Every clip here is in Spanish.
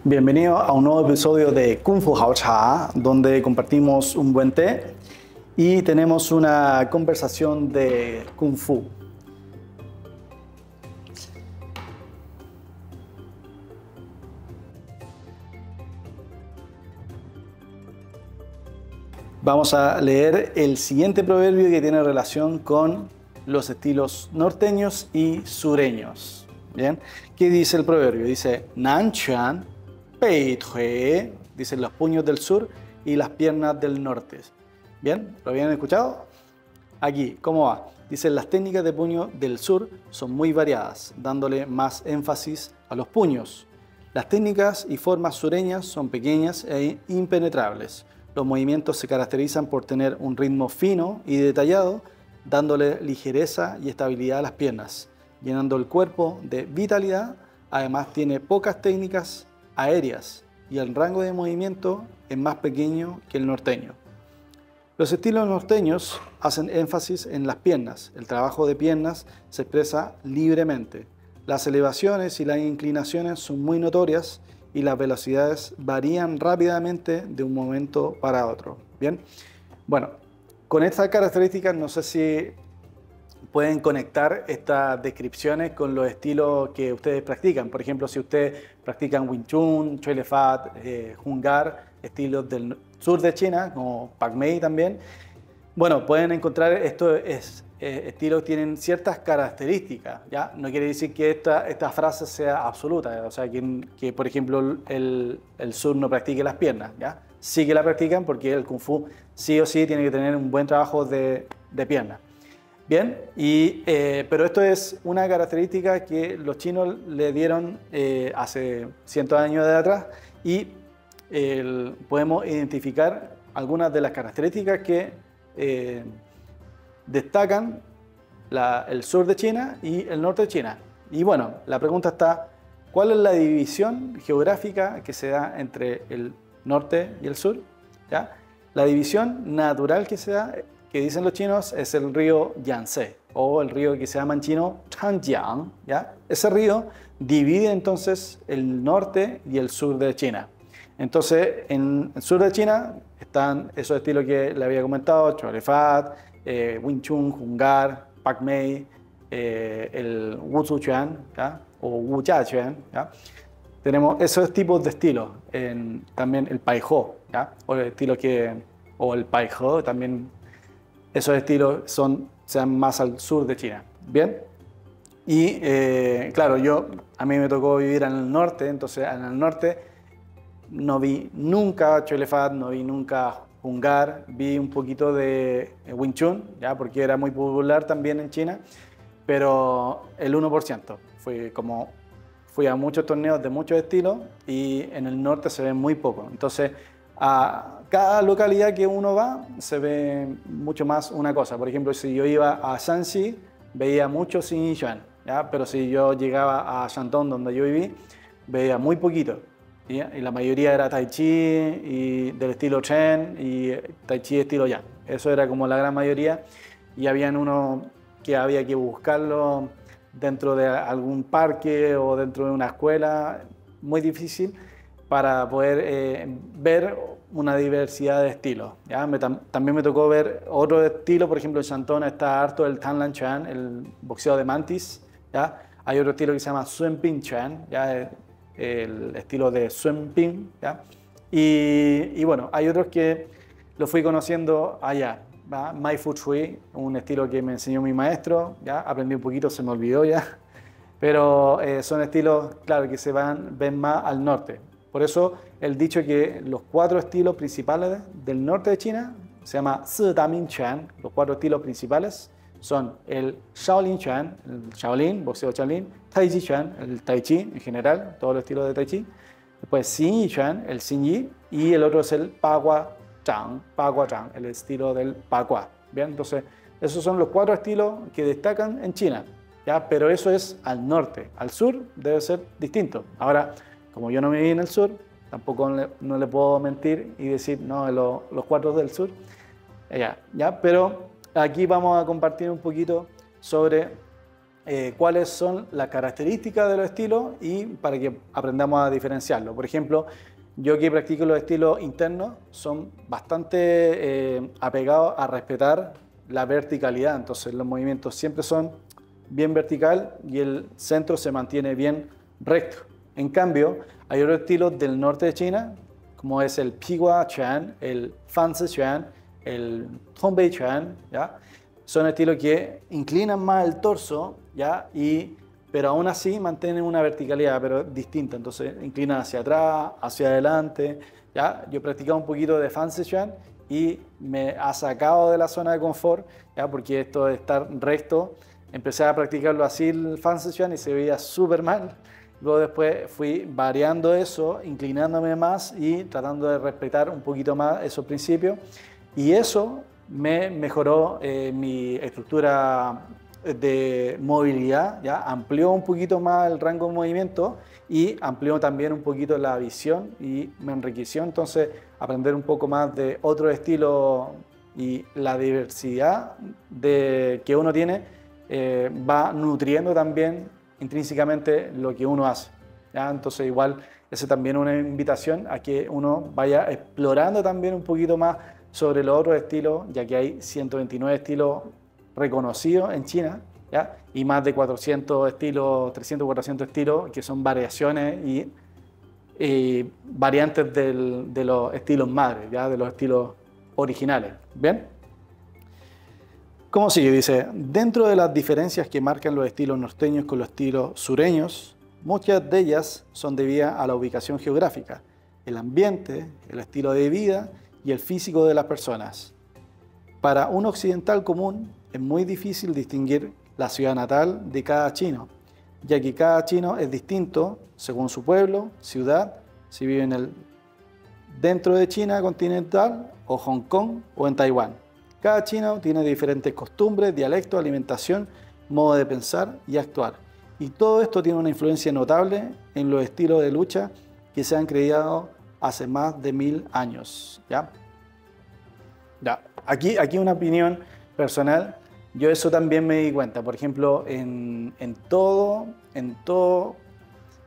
Bienvenido a un nuevo episodio de Kung Fu Hao Cha, donde compartimos un buen té y tenemos una conversación de Kung Fu. Vamos a leer el siguiente proverbio que tiene relación con los estilos norteños y sureños. ¿Bien? ¿Qué dice el proverbio? Dice Nan Quan Pei Tue, dicen los puños del sur y las piernas del norte. ¿Bien? ¿Lo habían escuchado? Aquí, ¿cómo va? Dicen las técnicas de puño del sur son muy variadas, dándole más énfasis a los puños. Las técnicas y formas sureñas son pequeñas e impenetrables. Los movimientos se caracterizan por tener un ritmo fino y detallado, dándole ligereza y estabilidad a las piernas, llenando el cuerpo de vitalidad. Además tiene pocas técnicas aéreas y el rango de movimiento es más pequeño que el norteño. Los estilos norteños hacen énfasis en las piernas. El trabajo de piernas se expresa libremente. Las elevaciones y las inclinaciones son muy notorias y las velocidades varían rápidamente de un momento para otro. Bien, bueno, con estas características no sé si pueden conectar estas descripciones con los estilos que ustedes practican. Por ejemplo, si ustedes practican Wing Chun, Choi Le Fat, Hung Gar, estilos del sur de China, como Pak Mei también, bueno, pueden encontrar estos estilos tienen ciertas características, ¿ya? No quiere decir que esta frase sea absoluta, o sea, que por ejemplo el sur no practique las piernas, ¿ya? Sí que la practican porque el Kung Fu sí o sí tiene que tener un buen trabajo de piernas. Bien, pero esto es una característica que los chinos le dieron hace cientos de años de atrás y podemos identificar algunas de las características que destacan el sur de China y el norte de China. Y bueno, la pregunta está, ¿cuál es la división geográfica que se da entre el norte y el sur? ¿Ya? La división natural que se da, que dicen los chinos, es el río Yangtze, o el río que se llama en chino Changjiang, ¿ya? Ese río divide entonces el norte y el sur de China. Entonces, en el sur de China están esos estilos que le había comentado, Choi Le Fat, Wing Chun, Hung Gar, Pak Mei, el Wushu Quan, ¿ya? O Wu Jia Quan, ¿ya? Tenemos esos tipos de estilos, también el Pai Ho, ¿ya? O el estilo o el Pai He también. Esos estilos se dan más al sur de China. Bien. Y claro, a mí me tocó vivir en el norte, entonces en el norte no vi nunca Choi Le Fat, no vi nunca Hung Gar, vi un poquito de Wing Chun, ¿ya? Porque era muy popular también en China, pero el 1%. Fui a muchos torneos de muchos estilos y en el norte se ve muy poco. Entonces, a cada localidad que uno va se ve mucho más una cosa. Por ejemplo, si yo iba a Shanxi, veía mucho Xin Yixuan, ¿ya? Pero si yo llegaba a Shandong, donde yo viví, veía muy poquito, ¿ya? Y la mayoría era Tai Chi y del estilo Chen y Tai Chi estilo Yang. Eso era como la gran mayoría y habían unos que había que buscarlo dentro de algún parque o dentro de una escuela, muy difícil para poder ver una diversidad de estilos, ¿ya? También me tocó ver otro estilo, por ejemplo en Shantung está harto el Tan Lan Chuan, el boxeo de mantis, ¿ya? Hay otro estilo que se llama Sun Ping Chuan, ¿ya? El estilo de Sun Ping, ¿ya? Y bueno, hay otros que lo fui conociendo allá, ¿va? Mai Fu Shui, un estilo que me enseñó mi maestro, ¿ya? Aprendí un poquito, se me olvidó ya, pero son estilos, claro, que ven más al norte. Por eso el dicho que los 4 estilos principales del norte de China se llama Si Da Ming Quan. Los 4 estilos principales son el Shaolin Quan, el Shaolin, boxeo Shaolin, Tai Chi Quan, el Tai Chi en general, todos los estilos de Tai Chi. Después Xin Yi Quan, el Xin Yi, y el otro es el Pa Gua Zhang, el estilo del Pa Gua. Bien, entonces esos son los 4 estilos que destacan en China, ¿ya? Pero eso es al norte, al sur debe ser distinto. Ahora, como yo no viví en el sur, tampoco no le puedo mentir y decir, no, los 4 del sur, ¿ya? Pero aquí vamos a compartir un poquito sobre cuáles son las características de los estilos y para que aprendamos a diferenciarlo. Por ejemplo, yo que practico los estilos internos son bastante apegados a respetar la verticalidad, entonces los movimientos siempre son bien vertical y el centro se mantiene bien recto. En cambio, hay otros estilos del norte de China, como es el Pigua Chuan, el Fanzi Chuan, el Tongbei Chuan, ¿ya? Son estilos que inclinan más el torso, ¿ya? Pero aún así mantienen una verticalidad, pero distinta. Entonces inclinan hacia atrás, hacia adelante, ¿ya? Yo he practicado un poquito de Fanzi Chuan y me ha sacado de la zona de confort, ¿ya? Porque esto de estar recto, empecé a practicarlo así el Fanzi Chuan y se veía súper mal. Luego después fui variando eso, inclinándome más y tratando de respetar un poquito más esos principios. Y eso me mejoró mi estructura de movilidad, ¿ya? Amplió un poquito más el rango de movimiento y amplió también un poquito la visión y me enriqueció entonces aprender un poco más de otro estilo y la diversidad que uno tiene va nutriendo también intrínsecamente lo que uno hace, ¿ya? Entonces igual esa también es una invitación a que uno vaya explorando también un poquito más sobre los otros estilos, ya que hay 129 estilos reconocidos en China, ¿ya? Y más de 400 estilos, 300, 400 estilos que son variaciones y variantes de los estilos madres, ¿ya? De los estilos originales. ¿Bien? ¿Cómo sigue? Dice, dentro de las diferencias que marcan los estilos norteños con los estilos sureños, muchas de ellas son debidas a la ubicación geográfica, el ambiente, el estilo de vida y el físico de las personas. Para un occidental común es muy difícil distinguir la ciudad natal de cada chino, ya que cada chino es distinto según su pueblo, ciudad, si vive dentro de China continental o Hong Kong o en Taiwán. Cada chino tiene diferentes costumbres, dialectos, alimentación, modo de pensar y actuar. Y todo esto tiene una influencia notable en los estilos de lucha que se han creado hace más de 1000 años. ¿Ya? Aquí una opinión personal. Yo eso también me di cuenta. Por ejemplo, en todo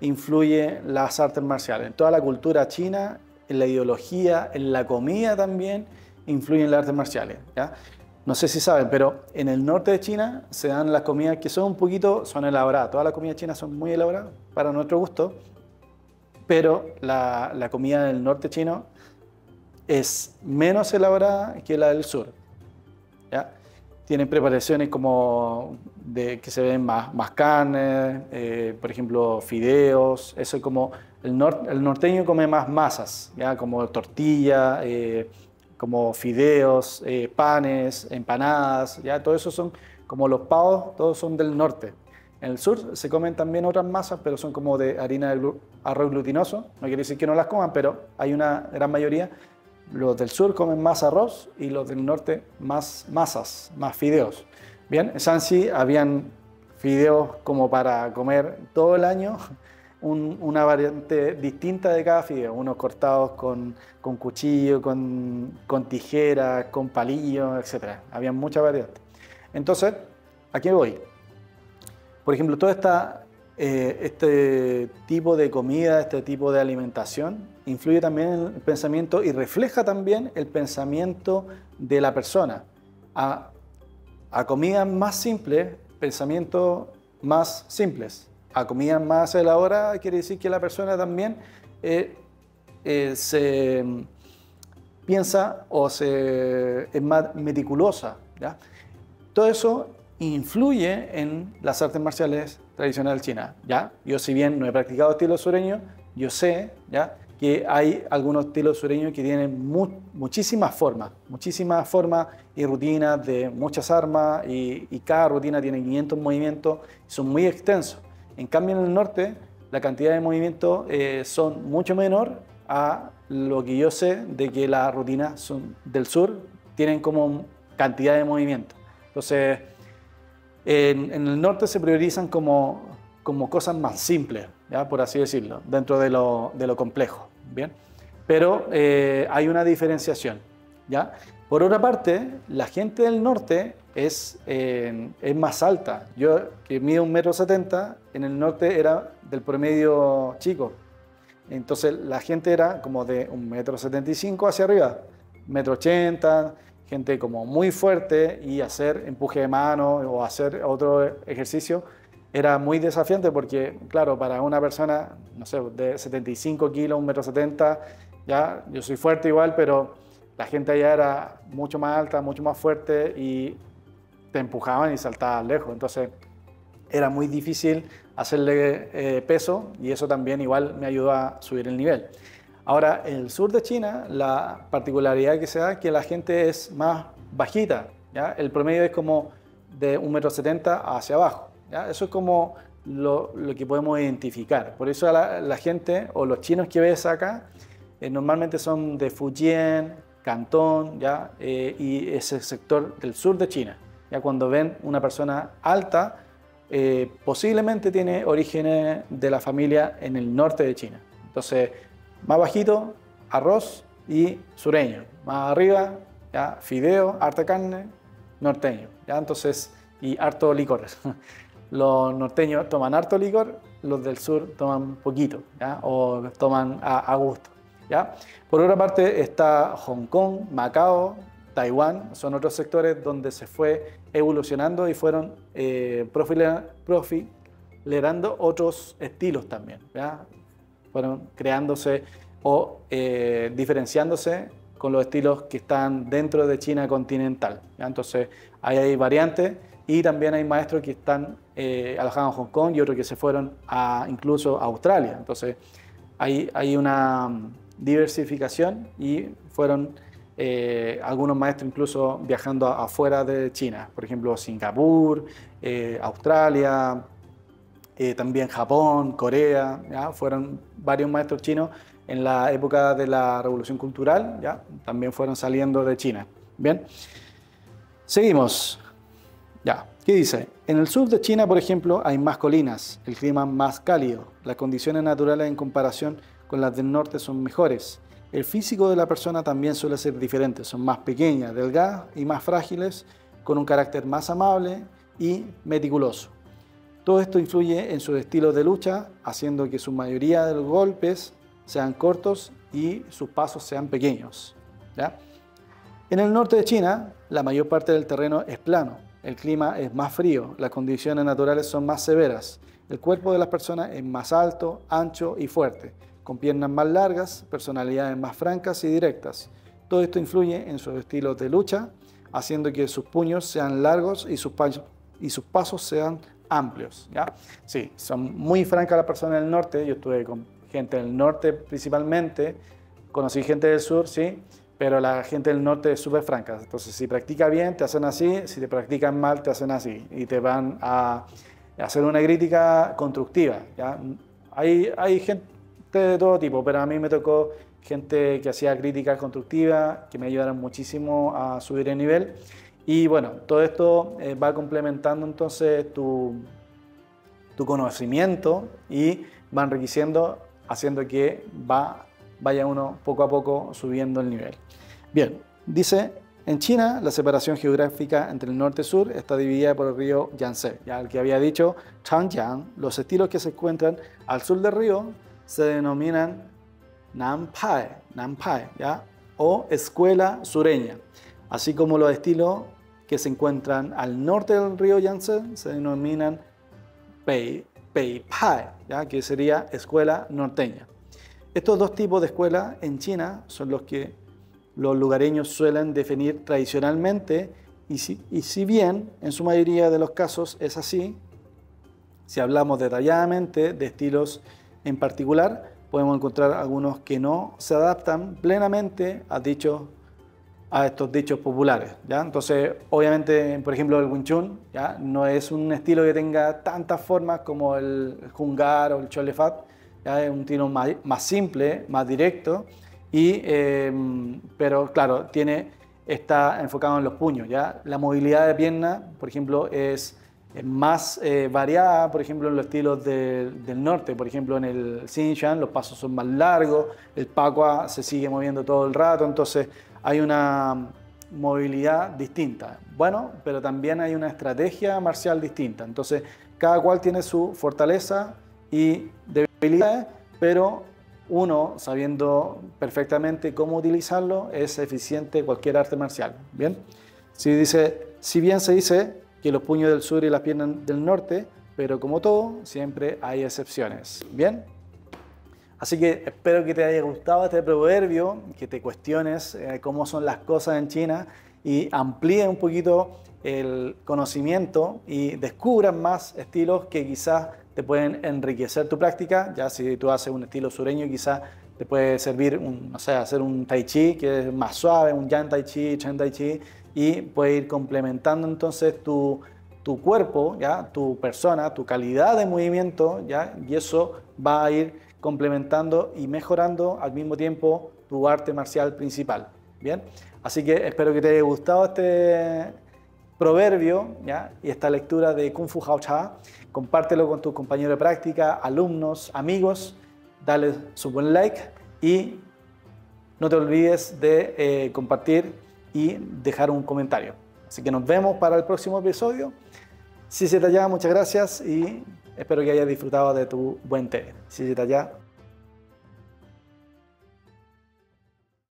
influye las artes marciales. En toda la cultura china, en la ideología, en la comida también influyen las artes marciales, ¿ya? No sé si saben, pero en el norte de China se dan las comidas que son elaboradas. Todas las comidas chinas son muy elaboradas para nuestro gusto, pero la comida del norte chino es menos elaborada que la del sur, ¿ya? Tienen preparaciones como que se ven más carne, por ejemplo, fideos. Eso es como el norteño come más masas, ¿ya? Como tortilla, como fideos, panes, empanadas, ¿ya? Todo eso son como los pavos, todos son del norte. En el sur se comen también otras masas, pero son como de harina de arroz glutinoso. No quiere decir que no las coman, pero hay una gran mayoría. Los del sur comen más arroz y los del norte más masas, más fideos. Bien, en Shanxi habían fideos como para comer todo el año, una variante distinta de cada fideo, unos cortados con cuchillo, con tijeras, con palillos, etc. Había mucha variedad. Entonces, ¿a qué voy? Por ejemplo, todo este tipo de comida, este tipo de alimentación, influye también en el pensamiento y refleja también el pensamiento de la persona. A comidas más simples, pensamientos más simples. A comidas más elaboradas quiere decir que la persona también se piensa o es más meticulosa, ¿ya? Todo eso influye en las artes marciales tradicionales chinas, ¿ya? Yo, si bien no he practicado estilo sureño, yo sé, ¿ya?, que hay algunos estilos sureños que tienen muchísimas formas y rutinas de muchas armas y cada rutina tiene 500 movimientos, son muy extensos. En cambio, en el norte, la cantidad de movimientos son mucho menor a lo que yo sé de que las rutinas del sur tienen como cantidad de movimientos. Entonces, en el norte se priorizan como cosas más simples, ¿ya?, por así decirlo, dentro de lo complejo, ¿bien? Pero hay una diferenciación. ¿ya? Por otra parte, la gente del norte es más alta. Yo, que mido 1,70 m, en el norte era del promedio chico. Entonces la gente era como de 1,75 m hacia arriba, 1,80 m, gente como muy fuerte, y hacer empuje de mano o hacer otro ejercicio era muy desafiante porque, claro, para una persona, no sé, de 75 kilos, 1,70 m, ya yo soy fuerte igual, pero la gente allá era mucho más alta, mucho más fuerte y te empujaban y saltaban lejos. Entonces era muy difícil hacerle peso, y eso también igual me ayudó a subir el nivel. Ahora, en el sur de China, la particularidad que se da es que la gente es más bajita, ¿ya? El promedio es como de 1,70 m hacia abajo, ¿ya? Eso es como lo que podemos identificar. Por eso la gente o los chinos que ves acá normalmente son de Fujian, Cantón, ¿ya? Y ese sector del sur de China. Ya cuando ven una persona alta, posiblemente tiene orígenes de la familia en el norte de China. Entonces, más bajito, arroz y sureño. Más arriba, ya, fideo, harta carne, norteño. ¿Ya? Entonces, y harto licor. Los norteños toman harto licor, los del sur toman poquito, ¿ya? O toman a gusto, ¿ya? Por otra parte está Hong Kong, Macao, Taiwán, son otros sectores donde se fue evolucionando y fueron profilerando otros estilos también, ¿ya? Fueron creándose o diferenciándose con los estilos que están dentro de China continental, ¿ya? Entonces ahí hay variantes, y también hay maestros que están alojados en Hong Kong y otros que se fueron incluso a Australia. Entonces hay una diversificación, y fueron algunos maestros incluso viajando afuera de China, por ejemplo Singapur, Australia, también Japón, Corea, ¿ya? Fueron varios maestros chinos en la época de la Revolución Cultural, ¿ya? También fueron saliendo de China. Bien, seguimos. Ya, ¿qué dice? En el sur de China, por ejemplo, hay más colinas, el clima más cálido, las condiciones naturales en comparación con las del norte son mejores. El físico de la persona también suele ser diferente, son más pequeñas, delgadas y más frágiles, con un carácter más amable y meticuloso. Todo esto influye en sus estilos de lucha, haciendo que su mayoría de los golpes sean cortos y sus pasos sean pequeños, ¿ya? En el norte de China, la mayor parte del terreno es plano, el clima es más frío, las condiciones naturales son más severas, el cuerpo de las personas es más alto, ancho y fuerte, con piernas más largas, personalidades más francas y directas. Todo esto influye en sus estilos de lucha, haciendo que sus puños sean largos y sus pasos sean amplios, ¿ya? Sí, son muy francas las personas del norte. Yo estuve con gente del norte principalmente, conocí gente del sur, sí, pero la gente del norte es súper franca. Entonces, si practica bien, te hacen así; si te practican mal, te hacen así, y te van a hacer una crítica constructiva, ¿ya? Hay gente de todo tipo, pero a mí me tocó gente que hacía críticas constructivas, que me ayudaron muchísimo a subir el nivel. Y bueno, todo esto va complementando entonces tu conocimiento, y va enriqueciendo, haciendo que vaya uno poco a poco subiendo el nivel. Bien, dice, en China la separación geográfica entre el norte y sur está dividida por el río Yangtze. Ya el que había dicho, Changjiang. Los estilos que se encuentran al sur del río se denominan Nanpai, ¿ya? O escuela sureña, así como los estilos que se encuentran al norte del río Yangtze se denominan Peipai, ¿ya? Que sería escuela norteña. Estos dos tipos de escuela en China son los que los lugareños suelen definir tradicionalmente, y si bien en su mayoría de los casos es así, si hablamos detalladamente de estilos en particular, podemos encontrar algunos que no se adaptan plenamente a estos dichos populares, ¿ya? Entonces, obviamente, por ejemplo, el Wing Chun, ¿ya? No es un estilo que tenga tantas formas como el Hung Gar o el Chole Fat, ¿ya? Es un estilo más simple, más directo, pero claro, está enfocado en los puños, ¿ya? La movilidad de pierna, por ejemplo, es más variada, por ejemplo, en los estilos del norte. Por ejemplo, en el Xinjiang los pasos son más largos, el Pacua se sigue moviendo todo el rato, entonces hay una movilidad distinta. Bueno, pero también hay una estrategia marcial distinta. Entonces, cada cual tiene su fortaleza y debilidades, pero uno, sabiendo perfectamente cómo utilizarlo, es eficiente cualquier arte marcial. ¿Bien? Si bien se dice que los puños del sur y las piernas del norte, pero como todo, siempre hay excepciones. ¿Bien? Así que espero que te haya gustado este proverbio, que te cuestiones cómo son las cosas en China y amplíe un poquito el conocimiento y descubras más estilos que quizás te pueden enriquecer tu práctica. Ya si tú haces un estilo sureño, quizás te puede servir, no sé, hacer un tai chi que es más suave, un yan tai chi, chen tai chi, y puede ir complementando entonces tu cuerpo, ¿ya? Tu persona, tu calidad de movimiento, ¿ya? Y eso va a ir complementando y mejorando al mismo tiempo tu arte marcial principal. Bien, así que espero que te haya gustado este proverbio, ¿ya? Y esta lectura de Kung Fu Hao Cha. Compártelo con tus compañeros de práctica, alumnos, amigos, dale su buen like y no te olvides de compartir y dejar un comentario. Así que nos vemos para el próximo episodio. Si se te muchas gracias y espero que hayas disfrutado de tu buen té. Si se te